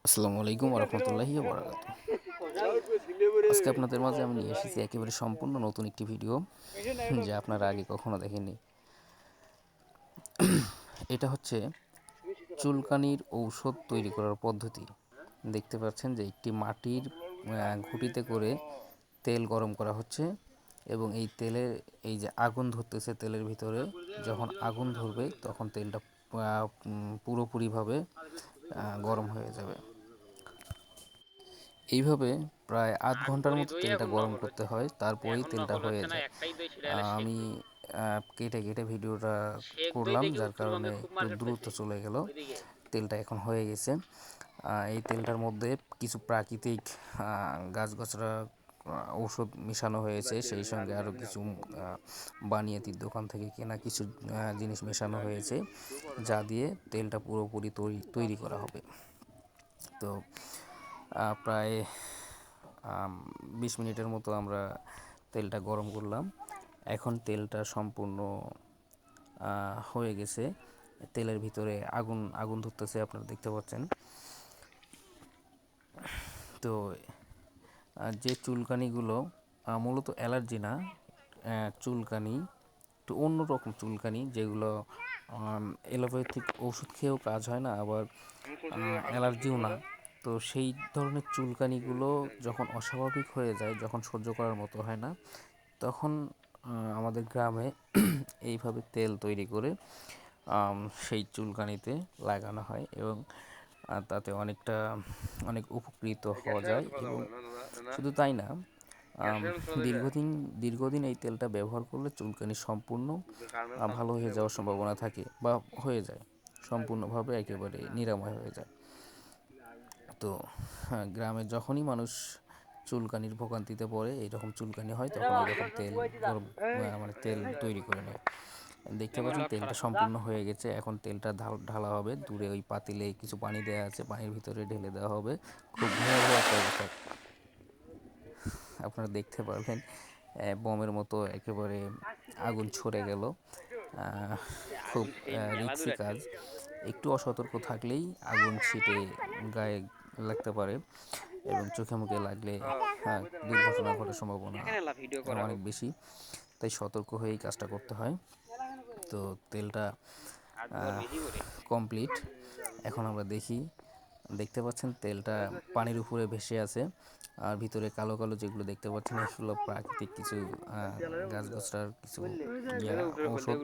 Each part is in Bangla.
আসসালামু আলাইকুম রহমতুল্লাহি বারাকাতু। আজকে আপনাদের মাঝে আমি নিয়ে এসেছি একেবারে সম্পূর্ণ নতুন একটি ভিডিও যা আপনারা আগে কখনো দেখেননি। এটা হচ্ছে চুলকানির ঔষধ তৈরি করার পদ্ধতি। দেখতে পাচ্ছেন যে একটি মাটির ঘুঁটিতে করে তেল গরম করা হচ্ছে এবং এই তেলের এই যে আগুন ধরতেছে তেলের ভিতরে, যখন আগুন ধরবে তখন তেলটা পুরোপুরিভাবে গরম হয়ে যাবে। এইভাবে প্রায় আধ ঘন্টার মতো তেলটা গরম করতে হয়, তারপরেই তেলটা হয়ে যায়। আমি কেটে কেটে ভিডিওটা করলাম, যার কারণে একটু দ্রুত চলে গেল। তেলটা এখন হয়ে গেছে। এই তেলটার মধ্যে কিছু প্রাকৃতিক গাছগাছরা ঔষধ মেশানো হয়েছে, সেই সঙ্গে আরও কিছু বানিয়াতির দোকান থেকে কেনা কিছু জিনিস মেশানো হয়েছে, যা দিয়ে তেলটা পুরোপুরি তৈরি করা হবে। তো প্রায় 20 মিনিটের মতো আমরা তেলটা গরম করলাম। এখন তেলটা সম্পূর্ণ হয়ে গেছে। তেলের ভিতরে আগুন আগুন ধরতেছে, আপনারা দেখতে পাচ্ছেন। তো যে চুলকানিগুলো মূলত অ্যালার্জি না, চুলকানি একটু অন্যরকম চুলকানি, যেগুলো অ্যালোপ্যাথিক ওষুধ খেয়েও কাজ হয় না, আবার অ্যালার্জিও না। তো সেই ধরনের চুলকানিগুলো যখন অস্বাভাবিক হয়ে যায়, যখন সহ্য করার মতো হয় না, তখন আমাদের গ্রামে এইভাবে তেল তৈরি করে সেই চুলকানিতে লাগানো হয় এবং তাতে অনেক উপকৃত হওয়া যায়। এবং শুধু তাই না, আম, দীর্ঘদিন এই তেলটা ব্যবহার করলে চুলকানি সম্পূর্ণ ভালো হয়ে যাওয়ার সম্ভাবনা থাকে, বা হয়ে যায় সম্পূর্ণভাবে, একেবারে নিরাময় হয়ে যায়। তো গ্রামে যখনই মানুষ চুলকানির ভোগান্তিতে পড়ে, এইরকম চুলকানি হয়, তখন এইরকম তেল গরম মানে তেল তৈরি করে নেয়। দেখতে পাচ্ছেন তেলটা সম্পূর্ণ হয়ে গেছে। এখন তেলটা ঢালা হবে। দূরে ওই পাতিলে কিছু পানি দেওয়া আছে, পানির ভিতরে ঢেলে দেওয়া হবে। খুব ভয়াবহ একটা অবস্থা আপনারা দেখতে পারবেন। বমের মতো একেবারে আগুন ছড়ে গেল। খুব রিস্কি কাজ। একটু অসতর্ক থাকলেই আগুন ছিটে গায়ে লাগতে পারে এবং চোখে মুখে লাগলে দুর্ঘটনা ঘটার সম্ভাবনা অনেক বেশি। তাই সতর্ক হয়েই কাজটা করতে হয়। তো তেলটা কমপ্লিট। এখন আমরা দেখতে পাচ্ছেন তেলটা পানির উপরে ভেসে আছে, আর ভিতরে কালো কালো যেগুলো দেখতে পাচ্ছেন, এগুলো প্রাকৃতিক কিছু গাছগাছড়ার কিছু ঔষধ।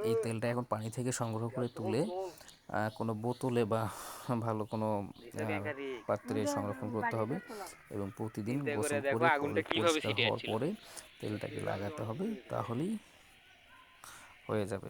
এই তেলটা এখন পানি থেকে সংগ্রহ করে তুলে কোনো বোতলে বা ভালো কোনো পাত্রে সংরক্ষণ করতে হবে এবং প্রতিদিন গোসল করে পরিষ্কার হওয়ার পরে তেলটাকে লাগাতে হবে, তাহলেই হয়ে যাবে।